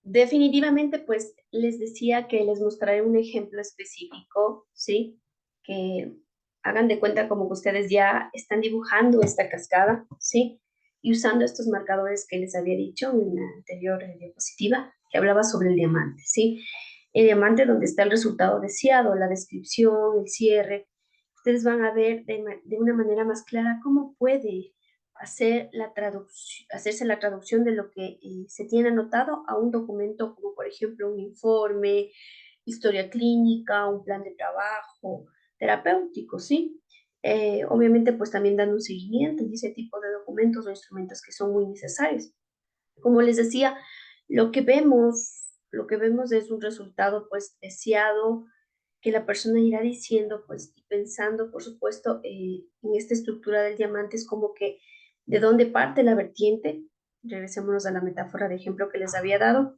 Definitivamente, pues les decía que les mostraré un ejemplo específico, ¿sí? Que hagan de cuenta como que ustedes ya están dibujando esta cascada, ¿sí? Y usando estos marcadores que les había dicho en la anterior diapositiva, que hablaba sobre el diamante, ¿sí? El diamante donde está el resultado deseado, la descripción, el cierre. Ustedes van a ver de una manera más clara cómo puede hacerse la traducción de lo que se tiene anotado a un documento como por ejemplo un informe, historia clínica, un plan de trabajo terapéutico, ¿sí? Obviamente pues también dando un seguimiento y ese tipo de documentos o instrumentos que son muy necesarios. Como les decía, lo que vemos es un resultado pues deseado que la persona irá diciendo, pues, y pensando, por supuesto, en esta estructura del diamante, es como que de dónde parte la vertiente, regresémonos a la metáfora de ejemplo que les había dado,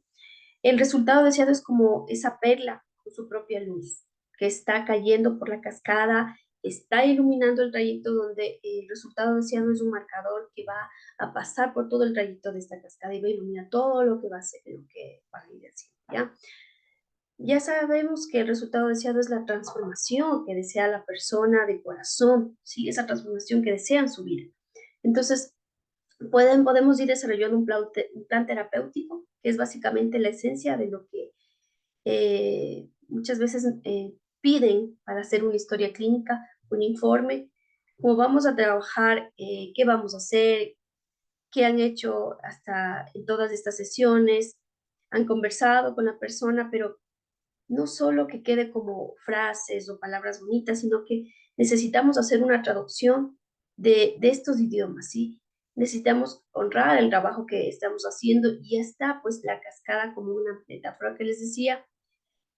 el resultado deseado es como esa perla con su propia luz, que está cayendo por la cascada, está iluminando el trayecto donde el resultado deseado es un marcador que va a pasar por todo el trayecto de esta cascada y va a iluminar todo lo que va a ser, lo que va a ir haciendo, ¿ya? Ya sabemos que el resultado deseado es la transformación que desea la persona de corazón, ¿sí? Esa transformación que desea en su vida. Entonces, podemos ir desarrollando un plan terapéutico, que es básicamente la esencia de lo que muchas veces piden para hacer una historia clínica, un informe, cómo vamos a trabajar, qué vamos a hacer, qué han hecho hasta en todas estas sesiones, han conversado con la persona, pero no solo que quede como frases o palabras bonitas, sino que necesitamos hacer una traducción de estos idiomas, ¿sí? Necesitamos honrar el trabajo que estamos haciendo y ya está, pues, la cascada como una metáfora que les decía,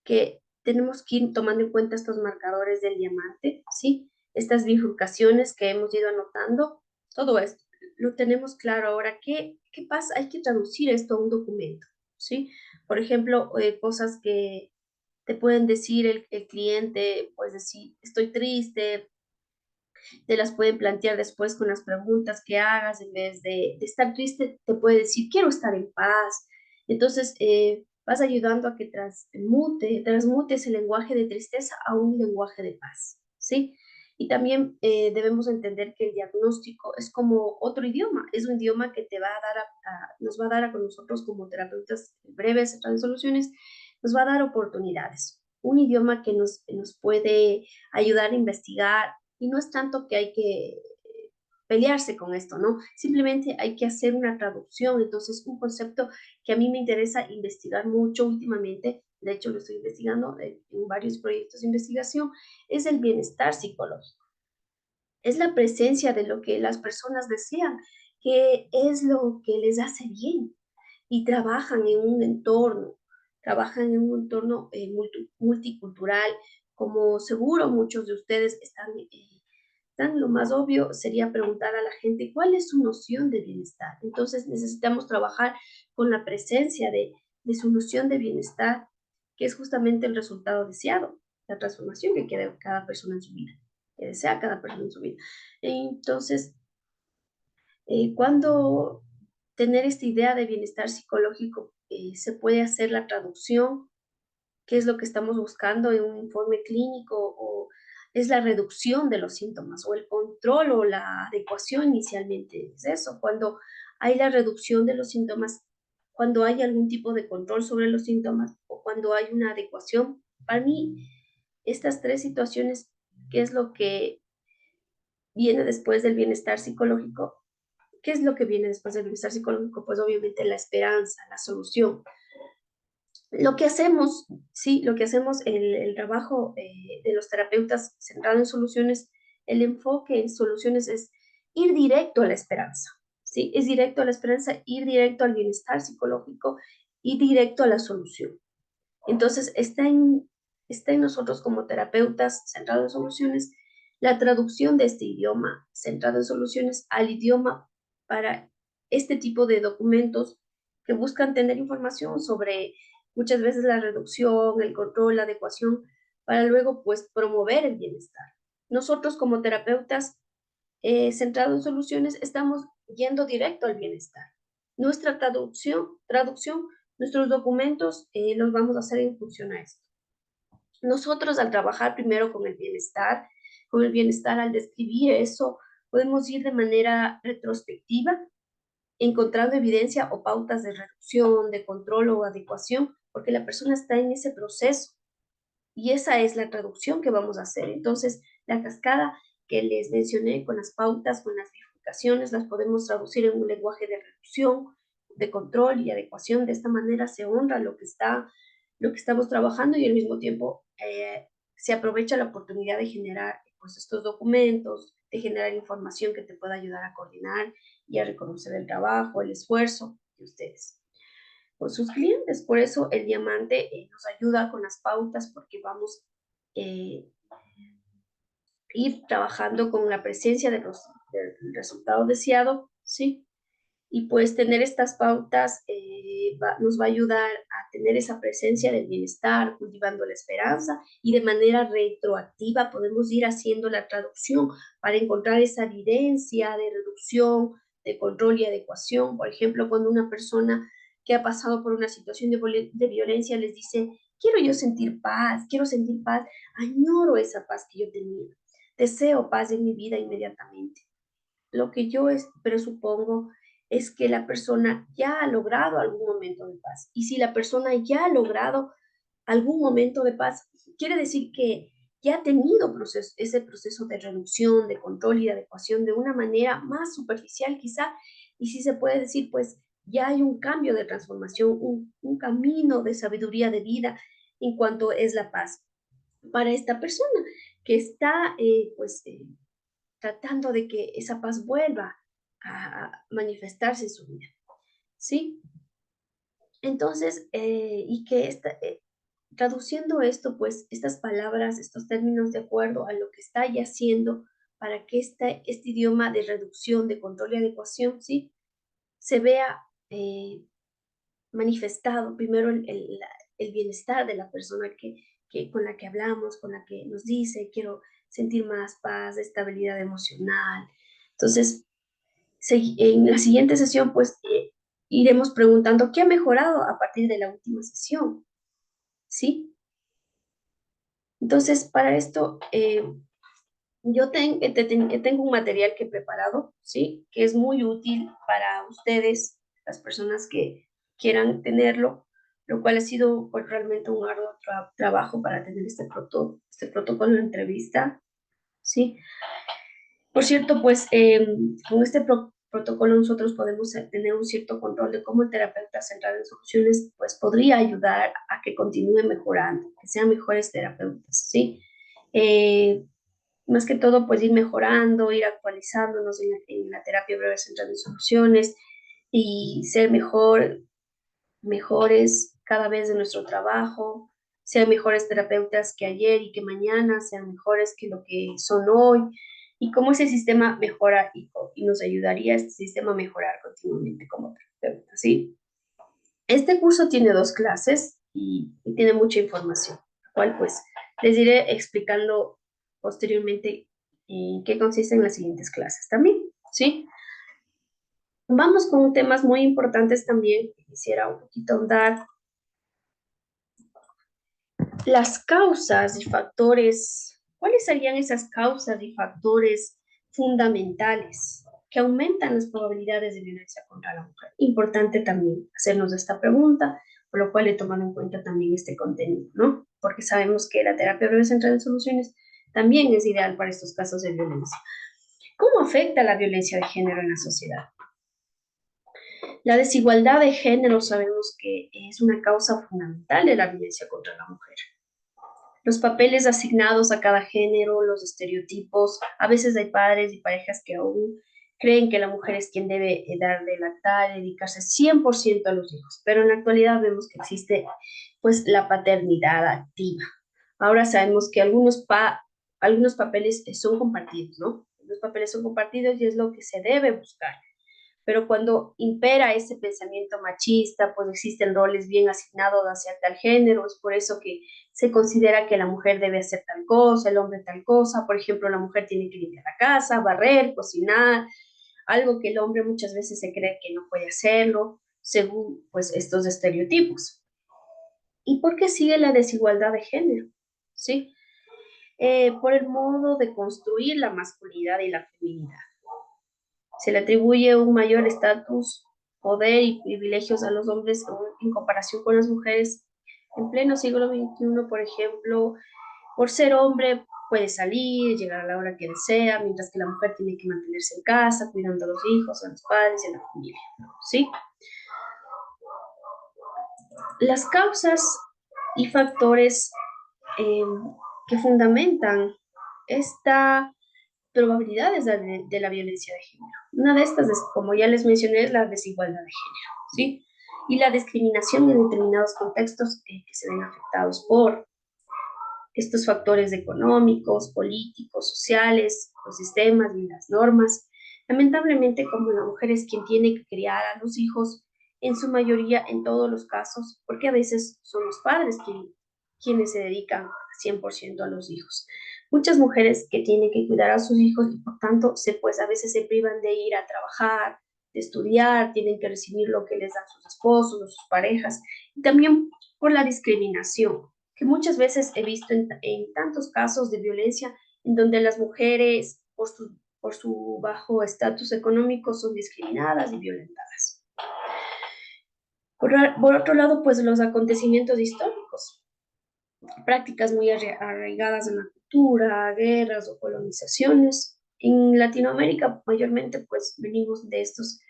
que tenemos que ir tomando en cuenta estos marcadores del diamante, ¿sí? Estas bifurcaciones que hemos ido anotando, todo esto. Lo tenemos claro ahora. ¿Qué pasa? Hay que traducir esto a un documento, ¿sí? Por ejemplo, cosas que te pueden decir el cliente, pues decir, estoy triste, te las pueden plantear después con las preguntas que hagas, en vez de estar triste, te puede decir, quiero estar en paz. Entonces, vas ayudando a que transmute ese lenguaje de tristeza a un lenguaje de paz, ¿sí? Y también debemos entender que el diagnóstico es como otro idioma, es un idioma que te va a dar nos va a dar a con nosotros como terapeutas breves de soluciones, nos va a dar oportunidades. Un idioma que nos puede ayudar a investigar, y no es tanto que hay que pelearse con esto, ¿no? Simplemente hay que hacer una traducción. Entonces, un concepto que a mí me interesa investigar mucho últimamente, de hecho lo estoy investigando en varios proyectos de investigación, es el bienestar psicológico. Es la presencia de lo que las personas desean, que es lo que les hace bien y trabajan en un entorno multicultural, como seguro muchos de ustedes están, lo más obvio sería preguntar a la gente cuál es su noción de bienestar. Entonces necesitamos trabajar con la presencia de su noción de bienestar, que es justamente el resultado deseado, la transformación que quiere cada persona en su vida, que desea cada persona en su vida. Entonces, cuando tener esta idea de bienestar psicológico, se puede hacer la traducción, qué es lo que estamos buscando en un informe clínico, o es la reducción de los síntomas, o el control o la adecuación inicialmente. Es eso, cuando hay la reducción de los síntomas, cuando hay algún tipo de control sobre los síntomas o cuando hay una adecuación. Para mí, estas tres situaciones, ¿qué es lo que viene después del bienestar psicológico? ¿Qué es lo que viene después del bienestar psicológico? Pues obviamente la esperanza, la solución. Lo que hacemos, sí, lo que hacemos, el trabajo de los terapeutas centrado en soluciones, el enfoque en soluciones es ir directo a la esperanza, ¿sí? Es directo a la esperanza, ir directo al bienestar psicológico y directo a la solución. Entonces, está en nosotros como terapeutas centrados en soluciones la traducción de este idioma centrado en soluciones al idioma para este tipo de documentos que buscan tener información sobre muchas veces la reducción, el control, la adecuación, para luego pues promover el bienestar. Nosotros como terapeutas centrados en soluciones estamos yendo directo al bienestar. Nuestra traducción Nuestros documentos los vamos a hacer en función a esto. Nosotros al trabajar primero con el bienestar al describir eso, podemos ir de manera retrospectiva, encontrando evidencia o pautas de reducción, de control o adecuación, porque la persona está en ese proceso y esa es la traducción que vamos a hacer. Entonces, la cascada que les mencioné con las pautas, con las bifurcaciones, las podemos traducir en un lenguaje de reducción, de control y adecuación. De esta manera se honra lo que estamos trabajando y al mismo tiempo se aprovecha la oportunidad de generar pues, estos documentos, de generar información que te pueda ayudar a coordinar y a reconocer el trabajo, el esfuerzo de ustedes con sus clientes. Por eso el diamante nos ayuda con las pautas porque vamos eh, ir trabajando con la presencia del resultado deseado, ¿sí? Y pues tener estas pautas nos va a ayudar a tener esa presencia del bienestar, cultivando la esperanza y de manera retroactiva podemos ir haciendo la traducción para encontrar esa evidencia de reducción, de control y adecuación. Por ejemplo, cuando una persona que ha pasado por una situación de violencia les dice, quiero yo sentir paz, añoro esa paz que yo tenía, deseo paz en mi vida inmediatamente. Lo que yo presupongo es que la persona ya ha logrado algún momento de paz. Y si la persona ya ha logrado algún momento de paz, quiere decir que ya ha tenido ese proceso de reducción, de control y de adecuación de una manera más superficial quizá, y si se puede decir, pues ya hay un cambio de transformación, un camino de sabiduría de vida en cuanto es la paz para esta persona que está tratando de que esa paz vuelva a manifestarse en su vida, ¿sí? Entonces, traduciendo esto, pues estas palabras, estos términos de acuerdo a lo que está ya haciendo para que este idioma de reducción, de control y adecuación, ¿sí? Se vea manifestado primero el bienestar de la persona con la que hablamos, con la que nos dice, quiero sentir más paz, estabilidad emocional. Entonces, en la siguiente sesión, pues iremos preguntando qué ha mejorado a partir de la última sesión, ¿sí? Entonces, para esto, tengo un material que he preparado, ¿sí? Que es muy útil para ustedes, las personas que quieran tenerlo, lo cual ha sido pues, realmente un arduo trabajo para tener este protocolo de entrevista, ¿sí? Por cierto, pues con este protocolo nosotros podemos tener un cierto control de cómo el terapeuta centrado en soluciones pues podría ayudar a que continúe mejorando, que sean mejores terapeutas, ¿sí? Eh, Más que todo, pues ir mejorando, ir actualizándonos en la terapia breve centrada en soluciones y ser mejores cada vez de nuestro trabajo, ser mejores terapeutas que ayer y que mañana, sean mejores que lo que son hoy, y cómo ese sistema mejora y nos ayudaría a este sistema a mejorar continuamente como terapeuta, ¿sí? Este curso tiene dos clases y tiene mucha información, la cual pues les iré explicando posteriormente en qué consisten las siguientes clases también, ¿sí? Vamos con temas muy importantes también que quisiera un poquito ahondar. Las causas y factores, ¿cuáles serían esas causas y factores fundamentales que aumentan las probabilidades de violencia contra la mujer? Importante también hacernos esta pregunta, por lo cual he tomado en cuenta también este contenido, ¿no? Porque sabemos que la terapia breve centrada en soluciones también es ideal para estos casos de violencia. ¿Cómo afecta la violencia de género en la sociedad? La desigualdad de género sabemos que es una causa fundamental de la violencia contra la mujer. Los papeles asignados a cada género, los estereotipos, a veces hay padres y parejas que aún creen que la mujer es quien debe dar de lactar, dedicarse 100% a los hijos, pero en la actualidad vemos que existe pues la paternidad activa. Ahora sabemos que algunos papeles son compartidos, ¿no? Los papeles son compartidos y es lo que se debe buscar, pero cuando impera ese pensamiento machista, pues existen roles bien asignados hacia tal género, es por eso que se considera que la mujer debe hacer tal cosa, el hombre tal cosa, por ejemplo, la mujer tiene que limpiar la casa, barrer, cocinar, algo que el hombre muchas veces se cree que no puede hacerlo, según pues estos estereotipos. ¿Y por qué sigue la desigualdad de género? ¿Sí? Por el modo de construir la masculinidad y la feminidad. Se le atribuye un mayor estatus, poder y privilegios a los hombres en comparación con las mujeres. En pleno siglo XXI, por ejemplo, por ser hombre puede salir, llegar a la hora que desea, mientras que la mujer tiene que mantenerse en casa, cuidando a los hijos, a los padres y a la familia, ¿sí? Las causas y factores eh, que fundamentan esta probabilidades de la violencia de género. Una de estas, es, como ya les mencioné, es la desigualdad de género, ¿sí? Y la discriminación en determinados contextos que se ven afectados por estos factores económicos, políticos, sociales, los sistemas y las normas. Lamentablemente, como la mujer es quien tiene que criar a los hijos, en su mayoría, en todos los casos, porque a veces son los padres quienes se dedican 100% a los hijos. Muchas mujeres que tienen que cuidar a sus hijos y por tanto pues a veces se privan de ir a trabajar, de estudiar, tienen que recibir lo que les dan sus esposos o sus parejas, y también por la discriminación que muchas veces he visto en tantos casos de violencia en donde las mujeres, por su bajo estatus económico, son discriminadas y violentadas. Por otro lado, pues los acontecimientos históricos, prácticas muy arraigadas en la cultura, guerras o colonizaciones. En Latinoamérica mayormente pues venimos de estos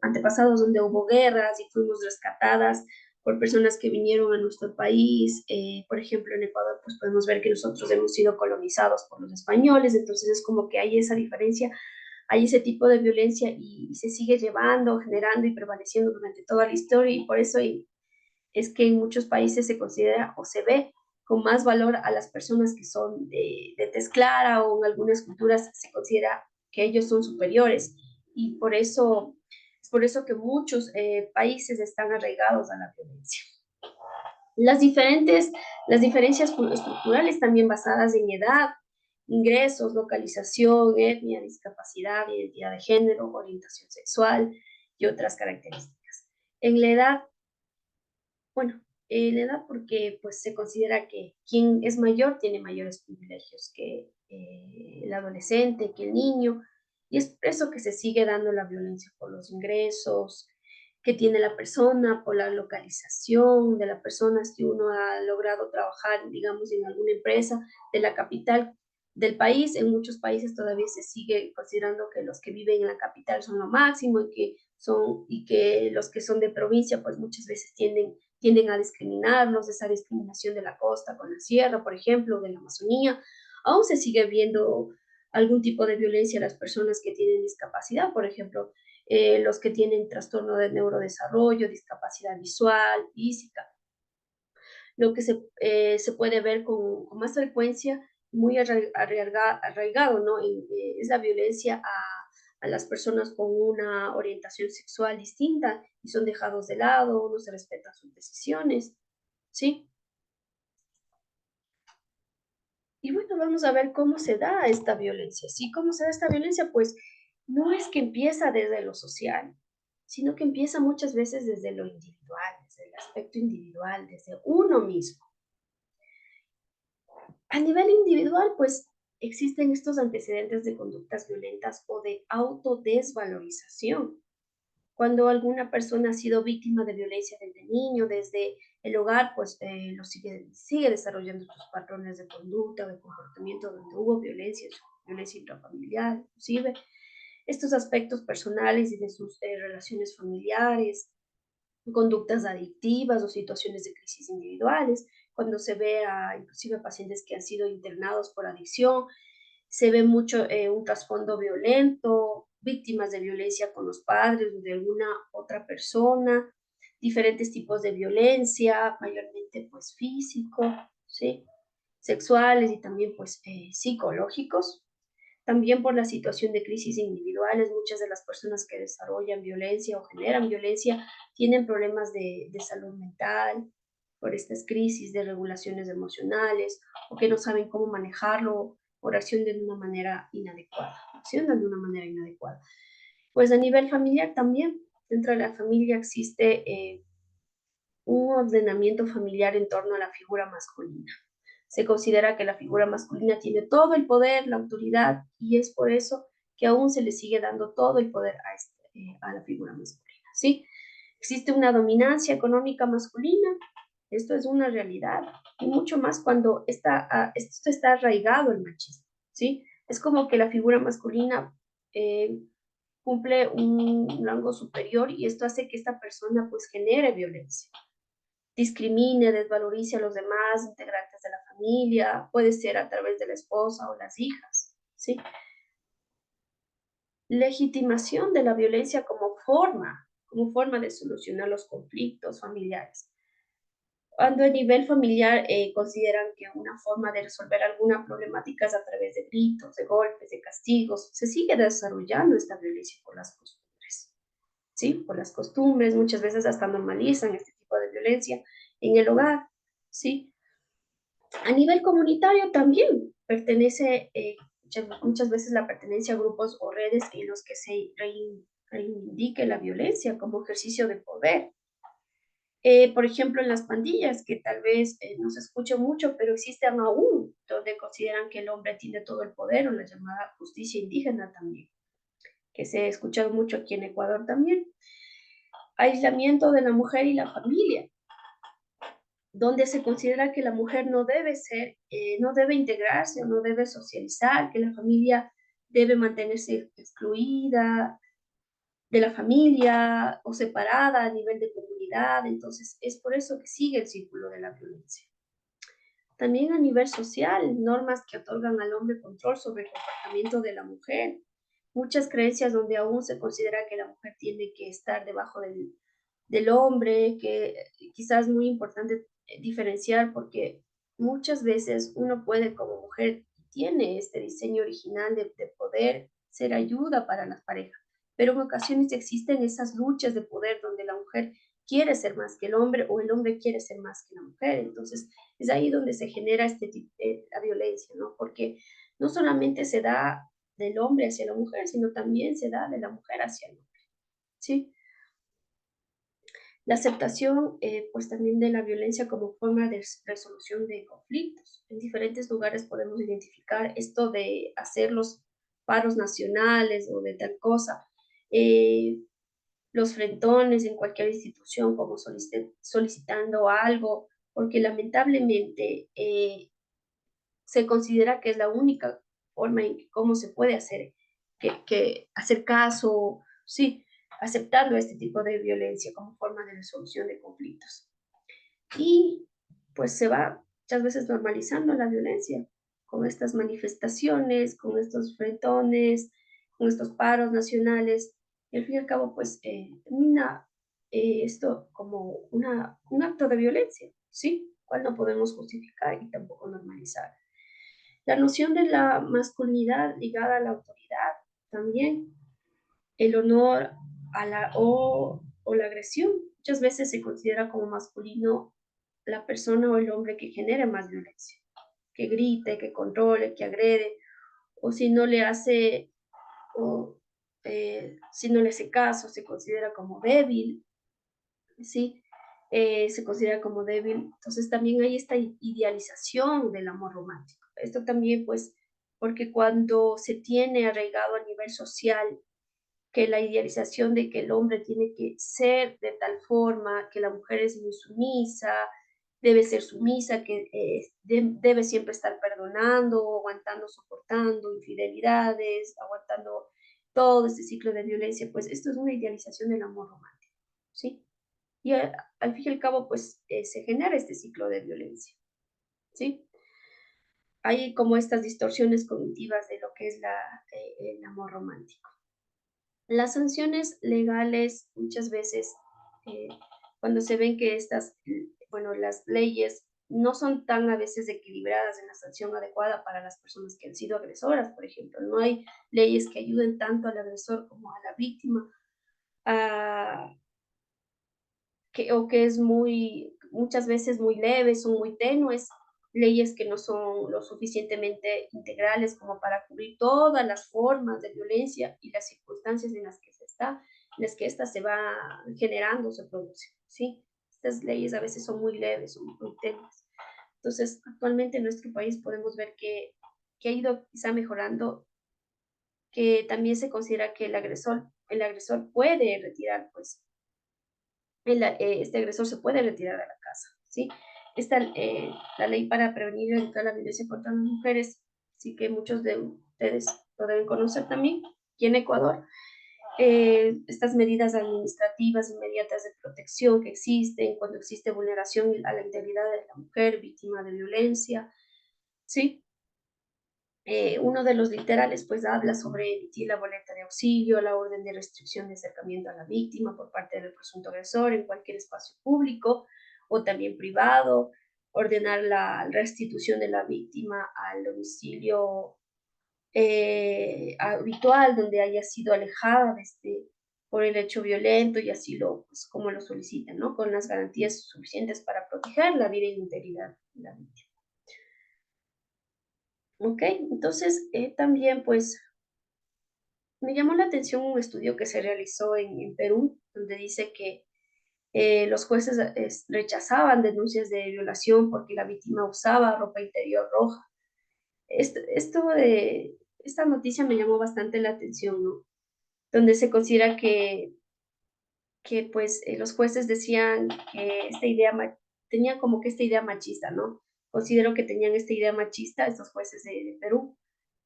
antepasados donde hubo guerras y fuimos rescatadas por personas que vinieron a nuestro país. Por ejemplo, en Ecuador, pues podemos ver que nosotros hemos sido colonizados por los españoles, entonces es como que hay esa diferencia, hay ese tipo de violencia y se sigue llevando, generando y prevaleciendo durante toda la historia y por eso es que en muchos países se considera o se ve con más valor a las personas que son de tez clara o en algunas culturas se considera que ellos son superiores y es por eso que muchos países están arraigados a la violencia. Las, diferentes, las diferencias estructurales también basadas en edad, ingresos, localización, etnia, discapacidad, identidad de género, orientación sexual y otras características. En la edad, bueno, la edad porque pues se considera que quien es mayor tiene mayores privilegios que el adolescente, que el niño, y es por eso que se sigue dando la violencia por los ingresos que tiene la persona, por la localización de la persona, si uno ha logrado trabajar, digamos, en alguna empresa de la capital del país, en muchos países todavía se sigue considerando que los que viven en la capital son lo máximo y que los que son de provincia pues muchas veces tienden a discriminarnos, esa discriminación de la costa con la sierra, por ejemplo, de la Amazonía. Aún se sigue viendo algún tipo de violencia a las personas que tienen discapacidad, por ejemplo, los que tienen trastorno de neurodesarrollo, discapacidad visual, física. Lo que se puede ver con más frecuencia, muy arraigado, ¿no? Es la violencia a las personas con una orientación sexual distinta y son dejados de lado, no se respetan sus decisiones, ¿sí? Y bueno, vamos a ver cómo se da esta violencia, ¿sí? ¿Cómo se da esta violencia? Pues no es que empieza desde lo social, sino que empieza muchas veces desde lo individual, desde el aspecto individual, desde uno mismo. A nivel individual, pues existen estos antecedentes de conductas violentas o de autodesvalorización. Cuando alguna persona ha sido víctima de violencia desde niño, desde el hogar, pues sigue desarrollando sus patrones de conducta o de comportamiento donde hubo violencia, violencia intrafamiliar, inclusive estos aspectos personales y de sus relaciones familiares, conductas adictivas o situaciones de crisis individuales, cuando se ve a inclusive pacientes que han sido internados por adicción, se ve mucho un trasfondo violento, víctimas de violencia con los padres o de alguna otra persona, diferentes tipos de violencia, mayormente pues físico, ¿sí? Sexuales y también pues psicológicos. También por la situación de crisis individuales, muchas de las personas que desarrollan violencia o generan violencia tienen problemas de salud mental por estas crisis de regulaciones emocionales o que no saben cómo manejarlo o reaccionan de una manera inadecuada, reaccionan de una manera inadecuada. Pues a nivel familiar también, dentro de la familia existe un ordenamiento familiar en torno a la figura masculina. Se considera que la figura masculina tiene todo el poder, la autoridad, y es por eso que aún se le sigue dando todo el poder a la figura masculina, ¿sí? Existe una dominancia económica masculina, esto es una realidad, y mucho más cuando esto está arraigado el machismo, ¿sí? Es como que la figura masculina eh, cumple un rango superior y esto hace que esta persona pues genere violencia, discrimine, desvalorice a los demás integrantes de la familia, puede ser a través de la esposa o las hijas, ¿sí? Legitimación de la violencia como forma de solucionar los conflictos familiares. Cuando a nivel familiar consideran que una forma de resolver alguna problemática es a través de gritos, de golpes, de castigos, se sigue desarrollando esta violencia por las costumbres, ¿sí? Por las costumbres, muchas veces hasta normalizan este tipo de violencia en el hogar, ¿sí? A nivel comunitario también pertenece, muchas veces la pertenencia a grupos o redes en los que se reivindique la violencia como ejercicio de poder. Por ejemplo, en las pandillas, que tal vez no se escucha mucho, pero existen aún, donde consideran que el hombre tiene todo el poder, o la llamada justicia indígena también, que se ha escuchado mucho aquí en Ecuador también. Aislamiento de la mujer y la familia, donde se considera que la mujer no debe no debe integrarse o no debe socializar, que la familia debe mantenerse excluida de la familia o separada a nivel de comunidad. Entonces, es por eso que sigue el círculo de la violencia. También a nivel social, normas que otorgan al hombre control sobre el comportamiento de la mujer. Muchas creencias donde aún se considera que la mujer tiene que estar debajo del hombre, que quizás es muy importante diferenciar porque muchas veces uno puede como mujer, tiene este diseño original de poder ser ayuda para las parejas, pero en ocasiones existen esas luchas de poder donde la mujer quiere ser más que el hombre o el hombre quiere ser más que la mujer. Entonces, es ahí donde se genera la violencia, ¿no? Porque no solamente se da del hombre hacia la mujer, sino también se da de la mujer hacia el hombre, ¿sí? La aceptación, pues también de la violencia como forma de resolución de conflictos. En diferentes lugares podemos identificar esto de hacer los paros nacionales o de tal cosa, eh, los frentones en cualquier institución como solicitando algo, porque lamentablemente se considera que es la única forma en que cómo se puede hacer, que hacer caso, sí, aceptando este tipo de violencia como forma de resolución de conflictos. Y pues se va muchas veces normalizando la violencia con estas manifestaciones, con estos fretones, con estos paros nacionales. Y al fin y al cabo, pues termina esto como un acto de violencia, ¿sí? Cual no podemos justificar y tampoco normalizar. La noción de la masculinidad ligada a la autoridad también, el honor o la agresión. Muchas veces se considera como masculino la persona o el hombre que genere más violencia, que grite, que controle, que agrede, o si no le hace, o si no le hace caso, se considera como débil, ¿sí? Se considera como débil. Entonces también hay esta idealización del amor romántico. Esto también, pues, porque cuando se tiene arraigado a nivel social que la idealización de que el hombre tiene que ser de tal forma, que la mujer es muy sumisa, debe ser sumisa, que debe siempre estar perdonando, aguantando, soportando infidelidades, aguantando todo este ciclo de violencia, pues esto es una idealización del amor romántico, ¿sí? Y al fin y al cabo, pues se genera este ciclo de violencia, ¿sí? Hay como estas distorsiones cognitivas de lo que es el amor romántico. Las sanciones legales muchas veces, eh, cuando se ven que bueno, las leyes no son tan a veces equilibradas en la sanción adecuada para las personas que han sido agresoras, por ejemplo, no hay leyes que ayuden tanto al agresor como a la víctima, a, o que es muchas veces muy leves, son muy tenues, leyes que no son lo suficientemente integrales como para cubrir todas las formas de violencia y las circunstancias en las que se está. en las que ésta se va generando, se produce, ¿sí? Estas leyes a veces son muy leves, son muy tenues. Entonces, actualmente en nuestro país podemos ver que ha ido quizá mejorando, que también se considera que el agresor puede retirar, pues, este agresor se puede retirar de la casa, ¿sí? La ley para prevenir y evitar la violencia contra las mujeres, sí que muchos de ustedes lo deben conocer también, aquí en Ecuador, estas medidas administrativas inmediatas de protección que existen cuando existe vulneración a la integridad de la mujer víctima de violencia, ¿sí? Uno de los literales pues habla sobre emitir la boleta de auxilio, la orden de restricción de acercamiento a la víctima por parte del presunto agresor en cualquier espacio público o también privado, ordenar la restitución de la víctima al domicilio habitual donde haya sido alejada por el hecho violento y así pues, como lo solicitan, ¿no? Con las garantías suficientes para proteger la vida y la integridad de la víctima. ¿Ok? Entonces, también pues me llamó la atención un estudio que se realizó en Perú, donde dice que los jueces rechazaban denuncias de violación porque la víctima usaba ropa interior roja. Esta noticia me llamó bastante la atención, ¿no? Donde se considera que pues los jueces decían que tenían como que esta idea machista, ¿no? Considero que tenían esta idea machista estos jueces de Perú,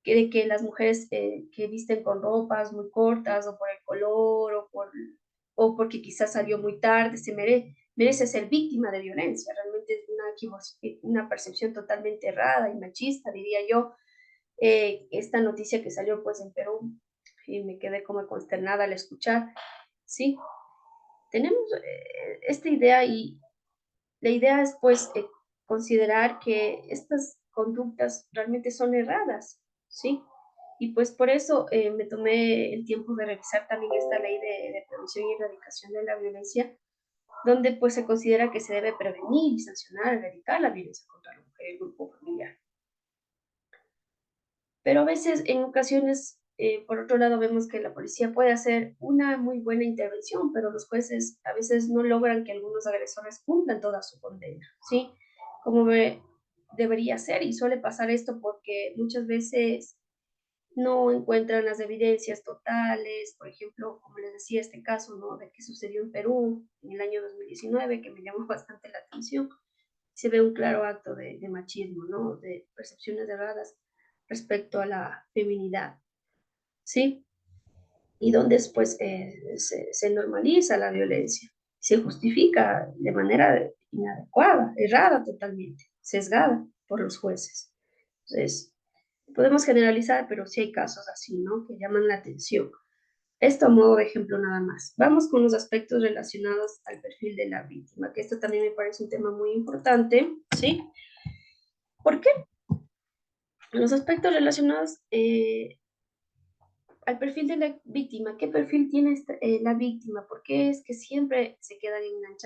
de que las mujeres que visten con ropas muy cortas o por el color o porque quizás salió muy tarde, merece ser víctima de violencia. Realmente es una percepción totalmente errada y machista, diría yo. Esta noticia que salió pues en Perú y me quedé como consternada al escuchar. Sí, tenemos esta idea y la idea es pues considerar que estas conductas realmente son erradas, ¿sí? Y pues por eso me tomé el tiempo de revisar también esta ley de prevención y erradicación de la violencia, donde pues se considera que se debe prevenir y sancionar, erradicar la violencia contra la mujer y el grupo familiar. Pero a veces, en ocasiones, por otro lado, vemos que la policía puede hacer una muy buena intervención, pero los jueces a veces no logran que algunos agresores cumplan toda su condena, ¿sí? Como debería ser, y suele pasar esto porque muchas veces no encuentran las evidencias totales, por ejemplo, como les decía, este caso, ¿no? De que sucedió en Perú en el año 2019, que me llamó bastante la atención. Se ve un claro acto de machismo, ¿no? De percepciones erradas respecto a la feminidad, ¿sí? Y donde después se normaliza la violencia, se justifica de manera inadecuada, errada totalmente, sesgada por los jueces. Entonces, podemos generalizar, pero sí hay casos así, ¿no? Que llaman la atención. Esto a modo de ejemplo nada más. Vamos con los aspectos relacionados al perfil de la víctima, que esto también me parece un tema muy importante, ¿sí? ¿Por qué? Los aspectos relacionados al perfil de la víctima. ¿Qué perfil tiene la víctima? ¿Por qué es que siempre se quedan enganchadas